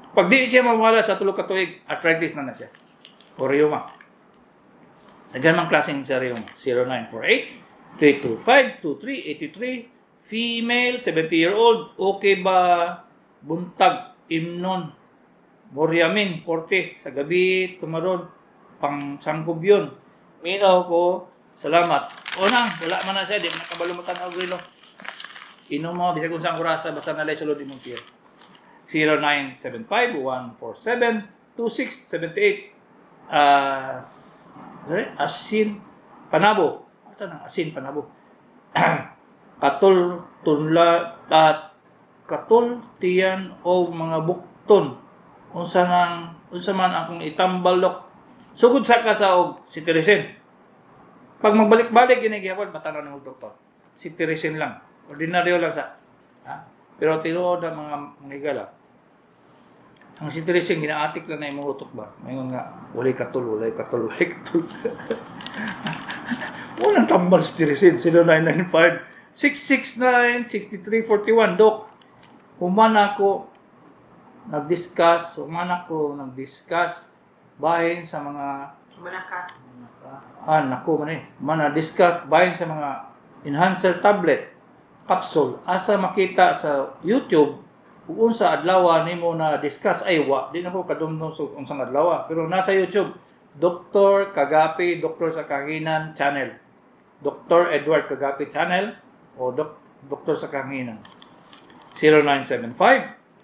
Pag di siya mawala sa 3 katuig, arthritis na siya. O rheuma. Nagganang klaseng sa rheuma. 0948-325-2383. Female, 70-year-old, okay ba buntag, imnon, Moriamin, 40, sa gabi, tumaron, pang sangkob yun. Minaw ko, salamat. Unang, wala man na siya, di man nakabalumutan ang grilo. Inom mo, bisag kung saan kurasa, basta nalay sulod imong tiyo. 0975-147-2678. Asin, Panabo. Asa nang Asin, Panabo? katul tunla at katul tiyan o mga bukton unsa man akong itambal dok sugod sa kasaog si Teresin. Pag magbalik-balik yun ay gihapon matanaw ng doktor. Si Teresin lang. Ordinaryo lang sa. Pero tinuod ang mga higala. Ang si Teresin ginaatik lang na imong utok ba. Mayon nga walay katul. Walang tambal si Teresin 0995 669-6341 Dok. Human ako nag-discuss bahin sa mga discuss bahin sa mga enhancer tablet capsule asa makita sa YouTube kung unsa adlaw nimo na discuss ay di na ko kadumdum sa unsang adlaw pero nasa YouTube Dr. Kagapi Doktor sa Kahanginan channel Dr. Edward Kagapi channel o Doktor sa Kahanginan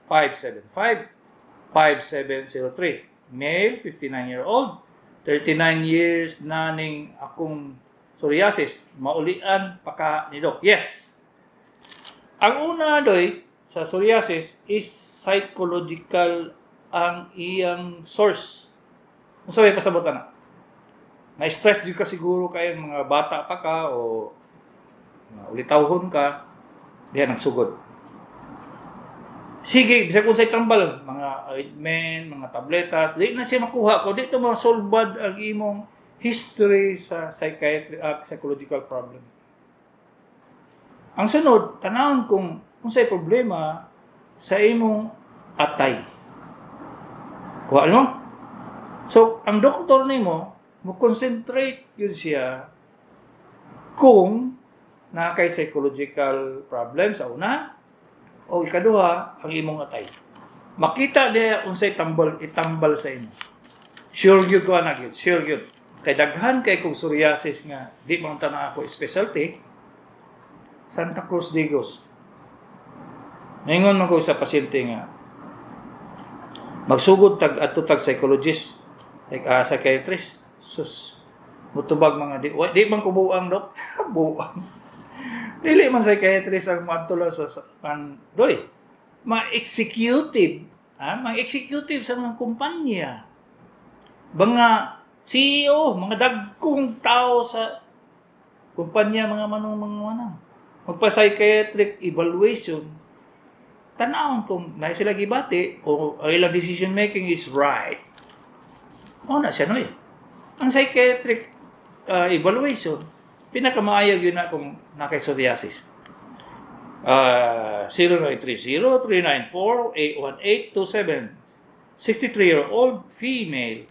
0975-575-5703 male 59-year-old 39 years na ning akong psoriasis maulian paka ni Doc. Yes. Ang una doy sa psoriasis is psychological ang iyang source. Unsa may pasabot na? Na-stress jud ka siguro kay mga bata pa ka o ulitawhon ka diha nagsugod. Sige, bisag unsay tambal, mga ointment, mga tabletas, di na siya makuha ko. Dito mo solved ang imong history sa psychological problem. Ang sunod, tanawon kung unsay problema sa imong atay. Kuha mo? So, ang doktor nimo mo concentrate yun siya kung nakay psychological problem sa una o ikaduha ang imong atay. Makita diha unsay itambal sa imo. Sure gyud ko ana gyud, sure gyud. Kay daghan kay kong psoriasis nga di man ta ako specialty. Santa Cruz Digos. Ngayon man ko sa pasyente nga magsugod tag psychologist, psychiatrist. Sus. Mutubag mga di man ko buang dok. Buang. Dili man psychiatrist ang matula sa doy. Ma-executive sa mga kumpanya. Mga CEO, mga dagkong tao sa kumpanya, mga manong. Magpa-psychiatric evaluation. Tanawon kung na sila gibati o ilang decision making is right. Na siya no eh. Ang psychiatric evaluation, pinakamaayag yun na kung nakay psoriasis. 0930-394-81827 63-year-old female.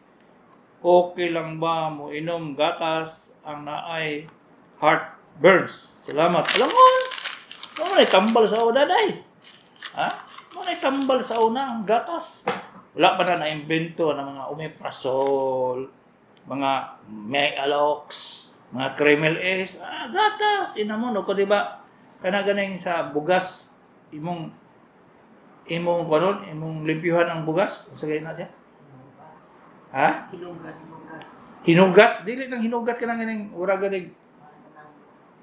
Okay lang ba mo inom gatas ang naay heartburns? Salamat. Alam mo na tambal sa una, day. Mo na tambal sa una ang gatas. Wala pa na na-invento ng mga omeprazole, mga Megalox, mga Kremel S, gatas, inamon ko di ba? Kana ganing sa bugas imong limpyuhan ang bugas, unsa gay na siya? Hinugas, dili nang hinugas ka nang ganing ura ganing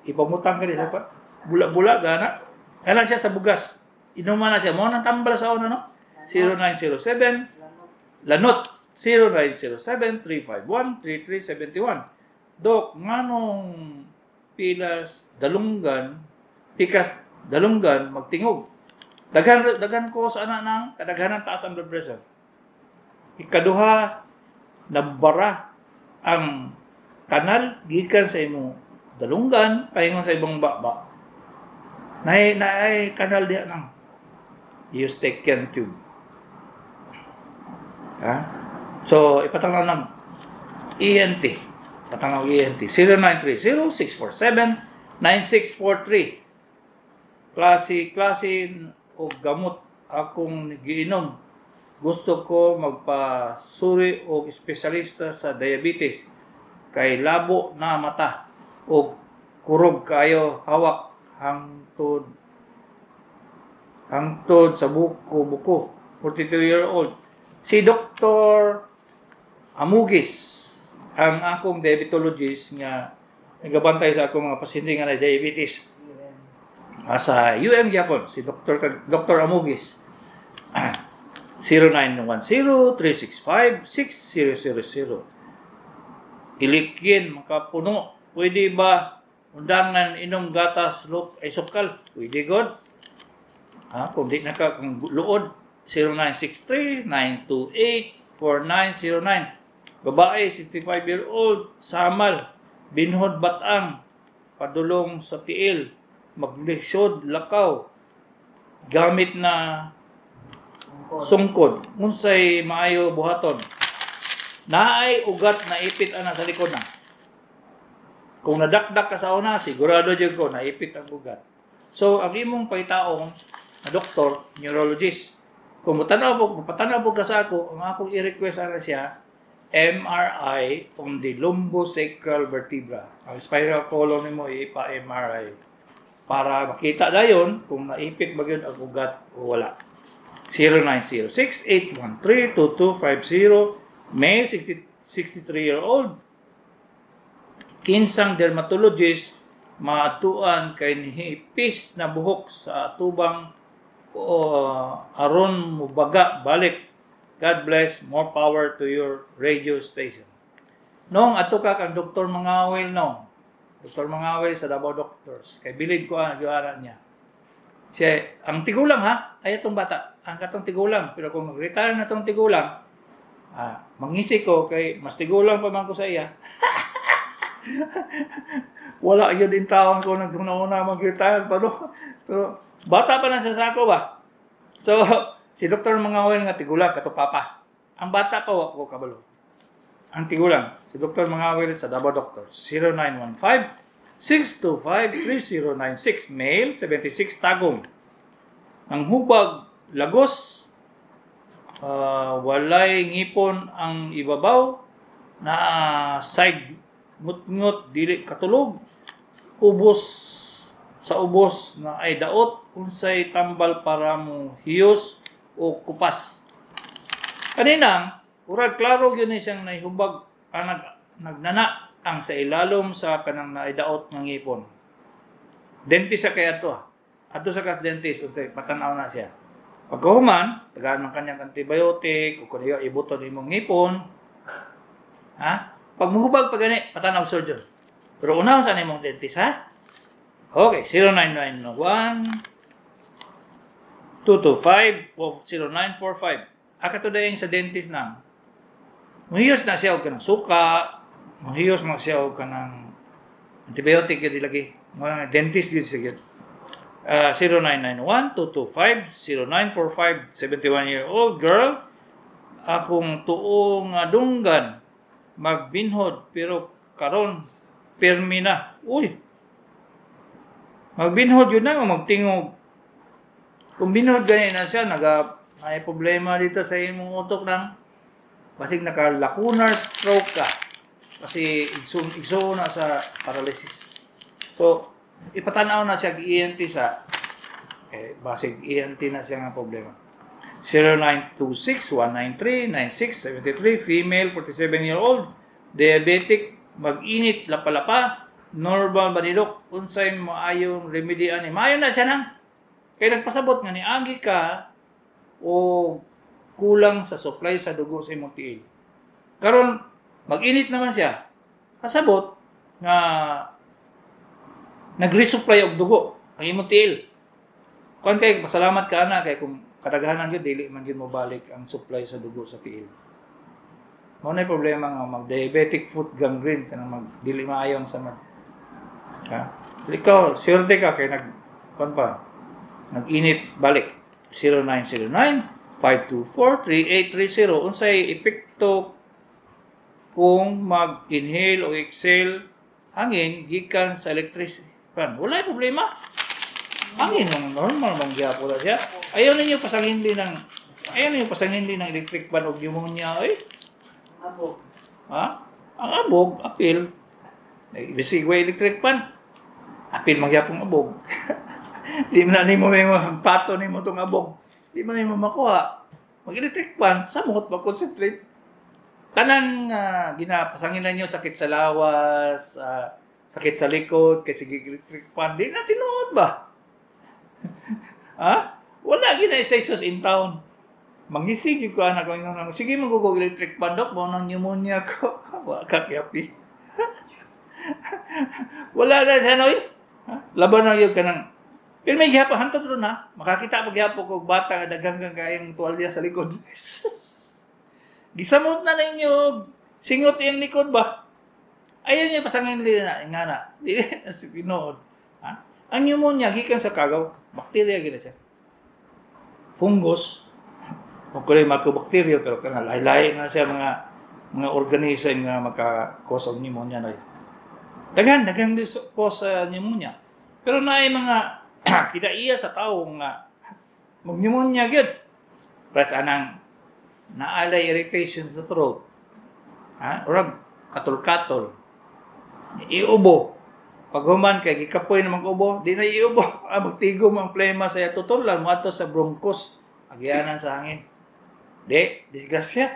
ipamutang ka sa pa. Bula-bula gana. Kana siya sa bugas. Inuman na siya mo nang tambal sa una no? 0907 Lanot 0907-351-3371. Dok, nganong pikas dalunggan magtingog. Daghan ko sa ana nang kadaghanan taas ang blood pressure. Ikaduha nabara ang kanal gikan sa imong dalunggan paingon sa ibang baba. Naay kanal diha nang Eustachian tube. So, ipatanglaw ng ENT. Patanglaw ENT. 0930-647-9643. Klase o gamot akong giinom. Gusto ko magpasuri o espesyalista sa diabetes. Kay labo na mata o kurog kayo hawak hangtod sa buko. 42-year-old. Si Dr. Amugis, ang akong diabetologist nga nagabantay sa akong mga pasyente nga na diabetes. Sa UM gyapon si Dr. Amugis. 0910-365-6000. Ilikin, makapuno. Pwede ba undangan inom gatas ay sukal? Pwede god. Kung di na ka, kung luod, 0963-928-4909. Babae, 65-year-old, samal, binhod batang, padulong sa tiil, maglisod, lakaw, gamit na sungkod, unsay maayo buhaton. Naay ugat na ipit ana sa likod na. Kung nadakdak ka sa una, sigurado jud ko naipit ang ugat. So ang imong paitaong na doktor, neurologist, kung patanaw po ka sa ako, ang akong i-request ana siya, MRI on the lumbosacral vertebra. Ang spinal column nimo ipa-MRI para makita dayon kung naipit ba gyud ang ugat o wala. 0906-813-2250, male, 63-year-old, kinsang dermatologist, matuan kay nihipis na buhok sa tubang aron mubaga balik. God bless, more power to your radio station. Nung ato ka kang Dr. Mangawil, no? Dr. Mangawil sa Davao Doctors. Kay bilid ko ang yuara niya. Siya, ang tigulang ha, ay itong bata. Ang katong tigulang. Pero kung mag-retire na itong tigulang, mangisi ko kay mas tigulang pa man ko sa iya. Wala yun din taon ko nagtununa mag-retire pa do. Pero bata pa na sa sako ba? So, si Dr. Mangawil nga tigulang, kato papa. Ang bata pa wako kabalo. Ang tigulang, si Dr. Mangawil sa Davao Doctors. 0915-625-3096. Male, 76 tagong. Ang hubag, lagos, walay ngipon ang ibabaw, na side ngut-ngut, dili katulog, ubos sa ubos na ay daot, unsay tambal para mo hiyos o kupas. Kaninang, urag klaro yun siyang naihubag, nagnana ang sa ilalom sa kanang naidaot ng ngipon. Dentist sa kaya ito. Ato sa kas dentist, unsay patanaw na siya. Pagkahuman, tagaan ng kanyang antibiotic, o kung ibuton imong ngipon, pag muhubag pa gani, patanaw surgeon. Pero unaw sa imong dentist, ha? Okay, 0991-225-0945. Akato dahil sa dentist na, mahiyos na siya o ka ng suka, mahiyos na siya o ka ng antibiotic yun ilagi. Mga dentist yun siya. 0991-225-0945, 71-year-old girl, akong tuong dunggan, magbinhod, pero karon permi na. Uy! Magbinhod yun na, magtingog. Kung binhod ganyan na siya, may problema dito sa imong utok ng basig naka-lacunar stroke ka. Kasi igso na sa paralysis. So, ipatanaw na siya ENT sa basig ENT na siya nga problema. 0926-193-9673, female, 47-year-old, diabetic, mag-init, lapalapa, normal banilok, unsay maayong remedyan ni maayo na siya nang kay nagpasabot nga ni agi ka o kulang sa supply sa dugo sa imong tiil. Karon mag-init naman siya. Pasabot nga nag-resupply og dugo ang imong tiil. Kuan kay pasalamat ka na kay kung kadaghanan gyud dili man gyud mo balik ang supply sa dugo sa tiil. Mao na problema nga mag-diabetic foot gangrene kanang dili maayo ang samad. Ikaw, swerte ka kay nag-init balik. 0909-524-3830. Unsay epekto kung mag-inhale o exhale hangin gikan sa electricity. Wala problema. Hangin ng normal mang gyapon siya. Ayaw ninyo pasangin din ng electric fan o pneumonia abog. Ang abog, apil. Bisigway electric fan. Apil magyapong abog. Di mo na nimo may pato nimo tong abog. Di mo nimo makuha. Mag-electric fan, samot, mag-concentrate. Kanang ginapasangin na nyo sakit sa lawas, sakit sa likod, kasi electric fan, di na tinuod ba? Ha? Wala gina-isa-isas in town. Mangisig yung ko anak ko, sige magugog electric fan, Dok, mo nang pneumonia ko. Wala ka kiyapi. Wala na siya, Noy. Laban na yun ka ng... Pero may gihapo, hantod ron ha. Makakita pag gihapo ko, bata nga daghang kayang tuwalya sa likod. Gisamot na ninyo. Singot yung likod ba? Ayaw niya pasangin nila nga na. Di na si Pinood. Ha? Ang pneumonia, gikan sa kagaw. Bakterya gina siya. Fungus. O kaya makobakterya, pero kana lahi-lahi na siya mga organism nga maka-cause of pneumonia na yun. Daghang cause sa pneumonia. Pero na ay mga kidaiya sa tao nga mag-pneumonia gyud. Plus anang naalay irritation sa throat. Ha? Urag katol-katol. Iubo. Pag human kay gikapoy naman ubo, di na iubo. Magtigom ang plema sa tutulan mo ato sa bronchos. Agyanan sa hangin. Di, disgrasya.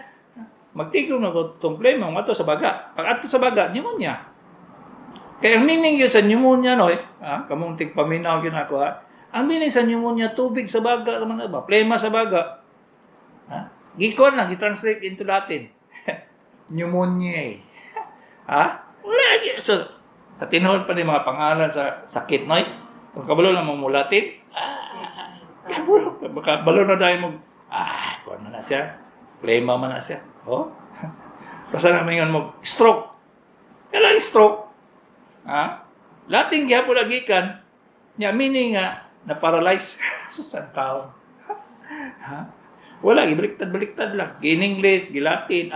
Magtigom na ko itong plema mo ato sa baga. Pag ato sa baga, pneumonia. Kaya ang meaning yun sa pneumonia, no, kamong tigpaminaw yun ako, ha? Ang meaning sa pneumonia, tubig sa baga, naman ba? Plema sa baga. Ha? Gikon lang, i-translate into Latin. Pneumonia. Ha? Wala. So, sa tinuod pa ni mga pangalan sa sakit, no? Kung kabalo lang mo Latin, kabalo na dahil mo, kuwan na siya. Plema man na siya. Oh? Basta naman mo, stroke. Kailangan stroke. Ha? Lating gyapon lagikan nya meaning nga na paralyze sa tao. Ha? Wala gibaliktad lang. In English, Latin,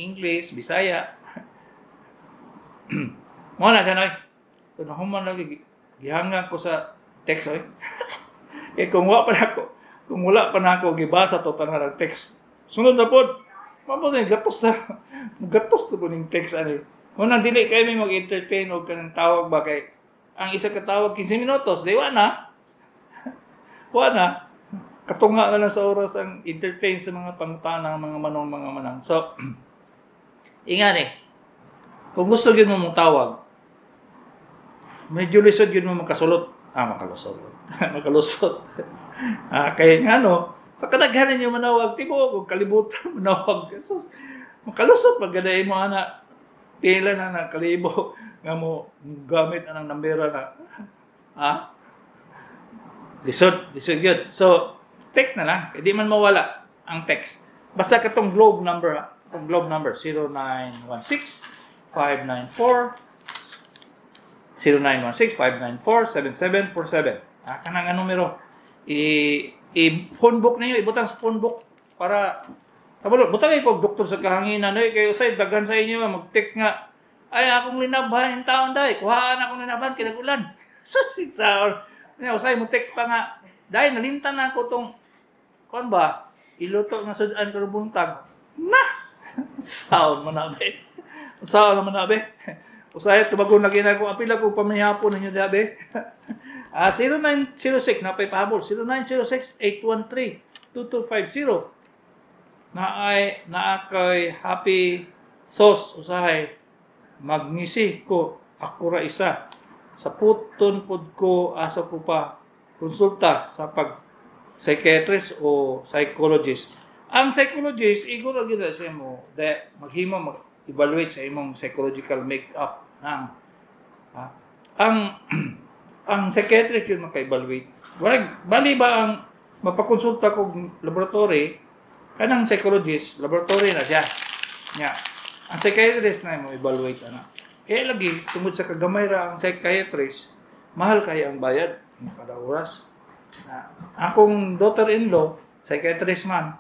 English, Bisaya. Mo na siya noy. Kung human lagi gihangan ko sa text oy. Kung wala pa na ako gibasa to tanan ng text. Sunod na pod. Mamo na gatos to po ning text ani. Unang dili kayo may mag-entertain o kanang tawag ba kay ang isa ka tawag 15 minutos, di na. Wala. Katunga na lang sa oras ang entertain sa mga pangutana, mga manong. So, ingat kung gusto yun mo mong tawag, medyo lisod yun mo makasulot. Makalusot. Kaya nga sa kadaghanan yung manawag, tibo, kung kalibutan manawag. So, makalusot, pagkadayin mo anak, pila na kalibo nga mo gamit anang nambera na. Lisod yun. So, text na lang. Hindi man mawala ang text. Basta katong globe number, 0916-594-7747. Kanang ang numero. I-phone book ninyo, ibutang sa phone book para sabalo, butang kayo doktor sa kahanginan, kayo sa dagan sa inyo, mag-take nga, ay, akong linabahan yung taon dahi, kuhaan akong linabahan, kinagulan. So, si taon, usay mo text pa nga, dahil nalintan na ako itong, kuhan ba, iluto nga sudan ko buntag. Sound manabe. Usay, tubagon na ginagawa, apila ko pamihapon ninyo dabe. 0906, napay pahabol, 0906-813-2250. Naakay happy sauce usahay magnisi ko akura isa sa puton pod ko asa ko pa konsulta sa pag psychiatrist o psychologist. Ang psychologist iguro gyud sa imo da maghimo mag-evaluate sa imong psychological makeup ng ang psychiatrist yun maka-evaluate. Bali ba ang mapakonsulta kog laboratory kanang psychologist, laboratory na siya. Nya, ang psychiatrist na mo evaluate ana. Kaya lagi tungod sa kagamay ra ang psychiatrist, mahal kay ang bayad kada oras. Akong daughter-in-law, psychiatrist man.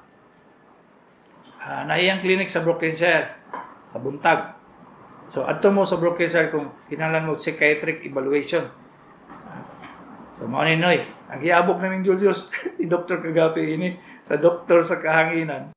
Naiyang clinic sa Brookenside, sa Buntag. So adto mo sa Brookenside kung kinahanglan mo psychiatric evaluation. So mao ni Noy, nagiabog naming Julius, ni Dr. Kagapi ini sa doktor sa kahanginan.